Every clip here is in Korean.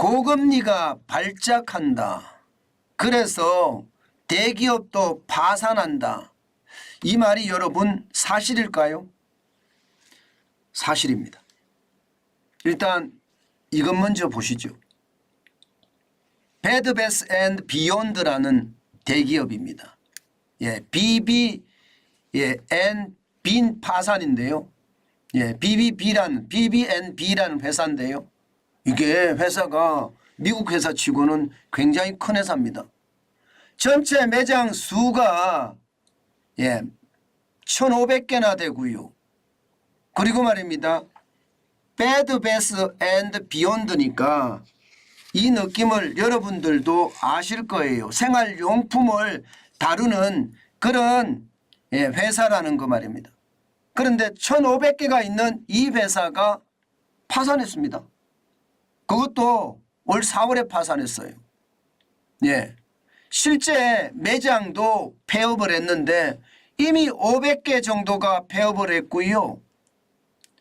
고금리가 발작한다. 그래서 대기업도 파산한다. 이 말이 여러분 사실일까요? 사실입니다. 일단 이것 먼저 보시죠. 베드 베스 앤드 비욘드라는 대기업입니다. BB 앤 빈 파산인데요. BB&B라는 회사인데요. 이게 회사가 미국 회사치고는 굉장히 큰 회사입니다. 전체 매장 수가 1,500개나 되고요. 그리고 말입니다. 베드 베스 앤드 비욘드니까 이 느낌을 여러분들도 아실 거예요. 생활용품을 다루는 그런 회사라는 거 말입니다. 그런데 1,500개가 있는 이 회사가 파산했습니다. 그것도 올 4월에 파산했어요. 실제 매장도 폐업을 했는데 이미 500개 정도가 폐업을 했고요.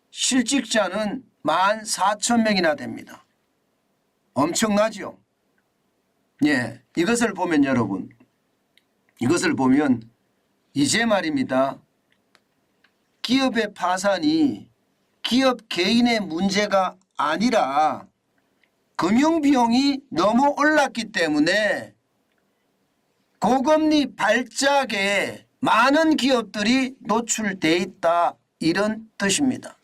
실직자는 14,000명이나 됩니다. 엄청나죠? 이것을 보면 여러분, 이것을 보면 이제 말입니다. 기업의 파산이 기업 개인의 문제가 아니라 금융비용이 너무 올랐기 때문에 고금리 발작에 많은 기업들이 노출돼 있다, 이런 뜻입니다.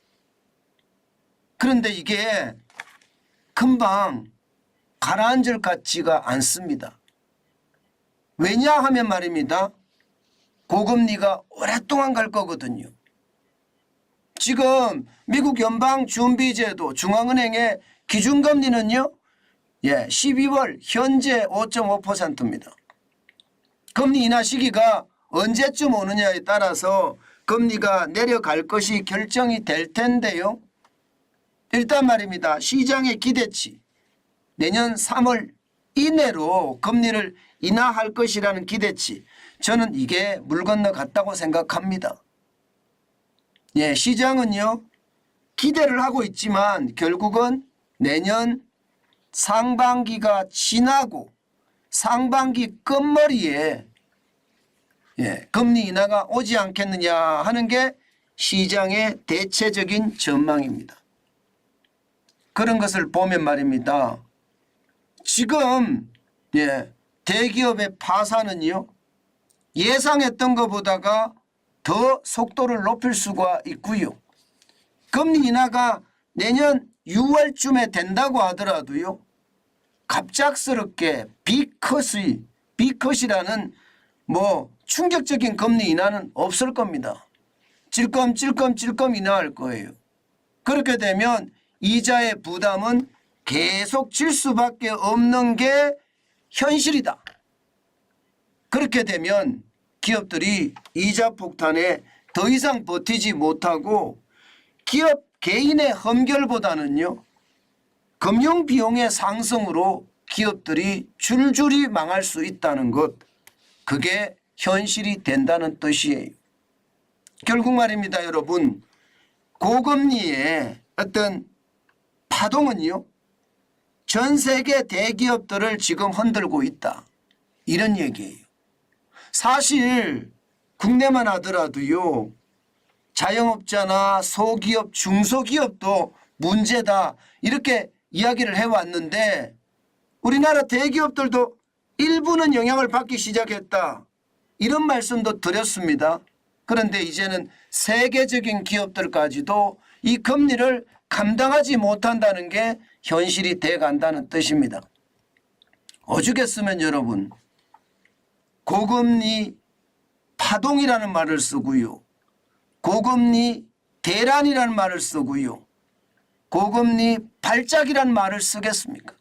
그런데 이게 금방 가라앉을 같지가 않습니다. 왜냐하면 말입니다. 고금리가 오랫동안 갈 거거든요. 지금 미국 연방준비제도 중앙은행의 기준금리는요. 12월 현재 5.5%입니다. 금리 인하 시기가 언제쯤 오느냐에 따라서 금리가 내려갈 것이 결정이 될 텐데요. 일단 말입니다. 시장의 기대치, 내년 3월 이내로 금리를 인하할 것이라는 기대치, 저는 이게 물 건너갔다고 생각합니다. 시장은요 기대를 하고 있지만 결국은 내년 상반기가 지나고 상반기 끝머리에 금리 인하가 오지 않겠느냐 하는 게 시장의 대체적인 전망입니다. 그런 것을 보면 말입니다. 지금 대기업의 파산은요 예상했던 것보다가 더 속도를 높일 수가 있고요. 금리 인하가 내년 6월쯤에 된다고 하더라도요. 갑작스럽게 B컷이라는 충격적인 금리 인하는 없을 겁니다. 찔끔찔끔 인하할 거예요. 그렇게 되면 이자의 부담은 계속 질 수밖에 없는 게 현실이다. 그렇게 되면 기업들이 이자 폭탄에 더 이상 버티지 못하고 기업 개인의 험결보다는요. 금융비용의 상승으로 기업들이 줄줄이 망할 수 있다는 것, 그게 현실이 된다는 뜻이에요. 결국 말입니다. 여러분, 고금리의 어떤 파동은요. 전 세계 대기업들을 지금 흔들고 있다, 이런 얘기예요. 사실 국내만 하더라도요. 자영업자나 소기업, 중소기업도 문제다, 이렇게 이야기를 해왔는데 우리나라 대기업들도 일부는 영향을 받기 시작했다, 이런 말씀도 드렸습니다. 그런데 이제는 세계적인 기업들까지도 이 금리를 감당하지 못한다는 게 현실이 돼간다는 뜻입니다. 오죽했으면 여러분 고금리 파동이라는 말을 쓰고요. 고금리 대란이라는 말을 쓰고요. 고금리 발작이라는 말을 쓰겠습니까?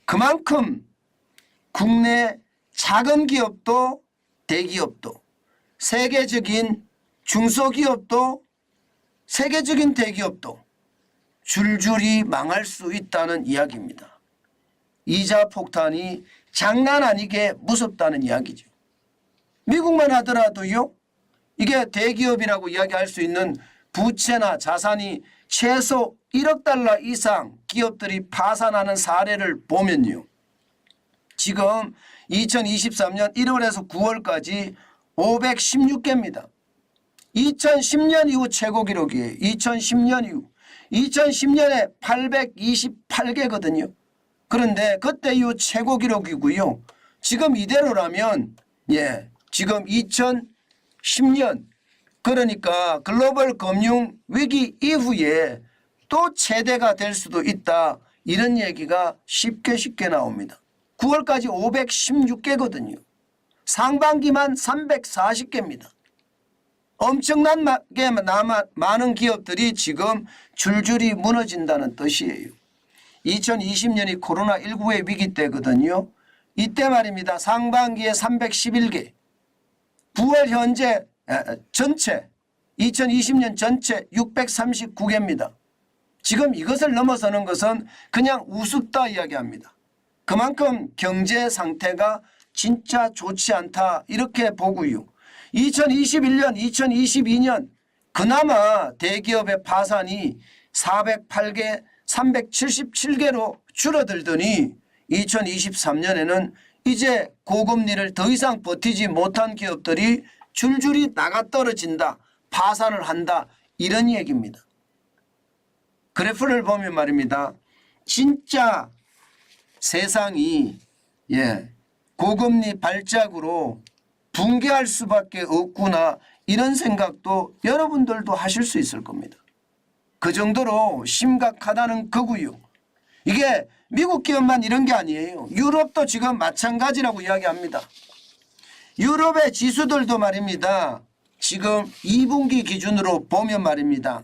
그만큼 국내 작은 기업도 대기업도 세계적인 중소기업도 세계적인 대기업도 줄줄이 망할 수 있다는 이야기입니다. 이자 폭탄이 장난 아니게 무섭다는 이야기죠. 미국만 하더라도요. 이게 대기업이라고 이야기할 수 있는 부채나 자산이 최소 1억 달러 이상 기업들이 파산하는 사례를 보면요. 지금 2023년 1월에서 9월까지 516개입니다. 2010년 이후 최고 기록이에요. 2010년 이후. 2010년에 828개거든요. 그런데 그때 이후 최고 기록이고요. 지금 이대로라면 지금 2010년 그러니까 글로벌 금융 위기 이후에 또 최대가 될 수도 있다. 이런 얘기가 쉽게 나옵니다. 9월까지 516개거든요. 상반기만 340개입니다. 엄청나게 많은 기업들이 지금 줄줄이 무너진다는 뜻이에요. 2020년이 코로나19의 위기 때거든요. 이때 말입니다. 상반기에 311개, 9월 현재 전체 2020년 전체 639개입니다. 지금 이것을 넘어서는 것은 그냥 우습다 이야기합니다. 그만큼 경제 상태가 진짜 좋지 않다 이렇게 보고요. 2021년 2022년 그나마 대기업의 파산이 408개 377개로 줄어들더니 2023년에는 이제 고금리를 더 이상 버티지 못한 기업들이 줄줄이 나가 떨어진다. 파산을 한다. 이런 얘기입니다. 그래프를 보면 말입니다. 진짜 세상이 고금리 발작으로 붕괴할 수밖에 없구나 이런 생각도 여러분들도 하실 수 있을 겁니다. 그 정도로 심각하다는 거고요. 이게 미국 기업만 이런 게 아니에요. 유럽도 지금 마찬가지라고 이야기합니다. 유럽의 지수들도 말입니다. 지금 2분기 기준으로 보면 말입니다.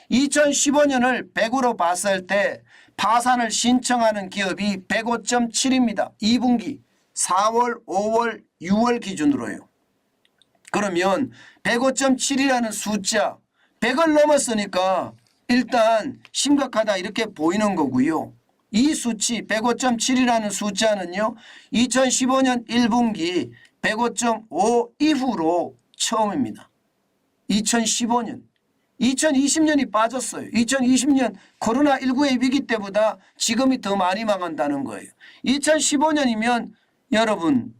2015년을 100으로 봤을 때 파산을 신청하는 기업이 105.7입니다. 2분기 4월, 5월, 6월 기준으로요. 그러면 105.7이라는 숫자 100을 넘었으니까 일단 심각하다 이렇게 보이는 거고요. 이 수치 105.7이라는 숫자는요. 2015년 1분기 105.5 이후로 처음입니다. 2015년. 2020년이 빠졌어요. 2020년 코로나19의 위기 때보다 지금이 더 많이 망한다는 거예요. 2015년이면 여러분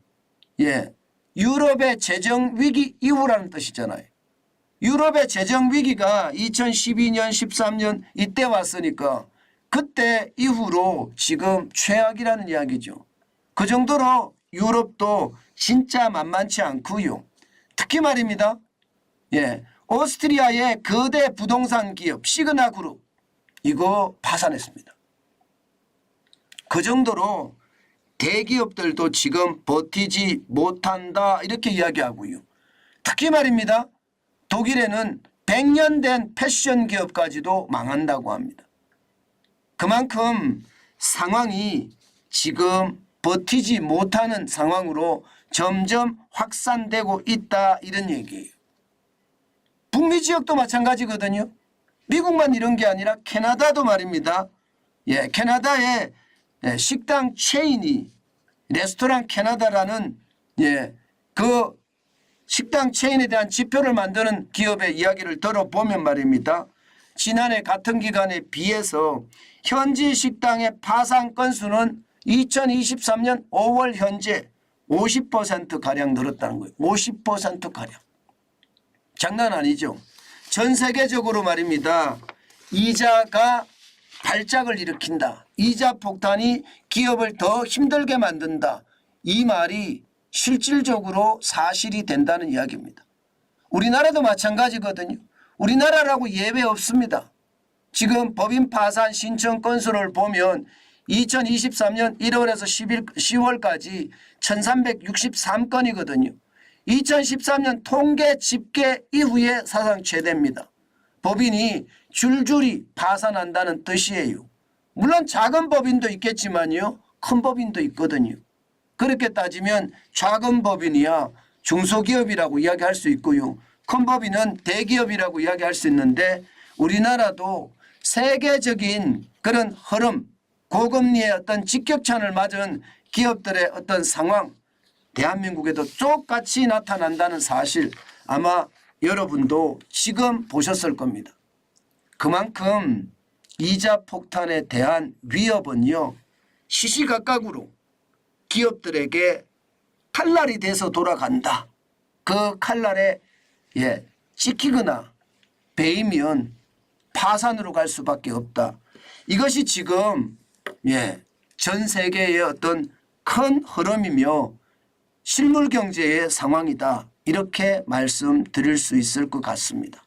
유럽의 재정 위기 이후라는 뜻이잖아요. 유럽의 재정 위기가 2012년 13년 이때 왔으니까 그때 이후로 지금 최악이라는 이야기죠. 그 정도로 유럽도 진짜 만만치 않고요. 특히 말입니다. 오스트리아의 거대 부동산 기업 시그나 그룹 이거 파산했습니다. 그 정도로 대기업들도 지금 버티지 못한다 이렇게 이야기하고요. 특히 말입니다. 독일에는 100년 된 패션 기업까지도 망한다고 합니다. 그만큼 상황이 지금 버티지 못하는 상황으로 점점 확산되고 있다 이런 얘기예요. 북미 지역도 마찬가지거든요. 미국만 이런 게 아니라 캐나다도 말입니다. 캐나다의 식당 체인이 레스토랑 캐나다라는 그 식당 체인에 대한 지표를 만드는 기업의 이야기를 들어보면 말입니다. 지난해 같은 기간에 비해서 현지 식당의 파산 건수는 2023년 5월 현재 50%가량 늘었다는 거예요. 50%가량. 장난 아니죠. 전 세계적으로 말입니다. 이자가 발작을 일으킨다. 이자 폭탄이 기업을 더 힘들게 만든다. 이 말이 실질적으로 사실이 된다는 이야기입니다. 우리나라도 마찬가지거든요. 우리나라라고 예외 없습니다. 지금 법인 파산 신청 건수를 보면 2023년 1월에서 10월까지 1363건이거든요. 2013년 통계 집계 이후에 사상 최대입니다. 법인이 줄줄이 파산한다는 뜻이에요. 물론 작은 법인도 있겠지만요. 큰 법인도 있거든요. 그렇게 따지면 작은 법인이야 중소기업이라고 이야기할 수 있고요. 큰 법인은 대기업이라고 이야기할 수 있는데 우리나라도 세계적인 그런 흐름, 고금리의 어떤 직격탄을 맞은 기업들의 어떤 상황, 대한민국에도 똑같이 나타난다는 사실 아마 여러분도 지금 보셨을 겁니다. 그만큼 이자 폭탄에 대한 위협은요 시시각각으로 기업들에게 칼날이 돼서 돌아간다. 그 칼날에 찍히거나 베이면 파산으로 갈 수밖에 없다. 이것이 지금 전 세계의 어떤 큰 흐름이며 실물 경제의 상황이다. 이렇게 말씀드릴 수 있을 것 같습니다.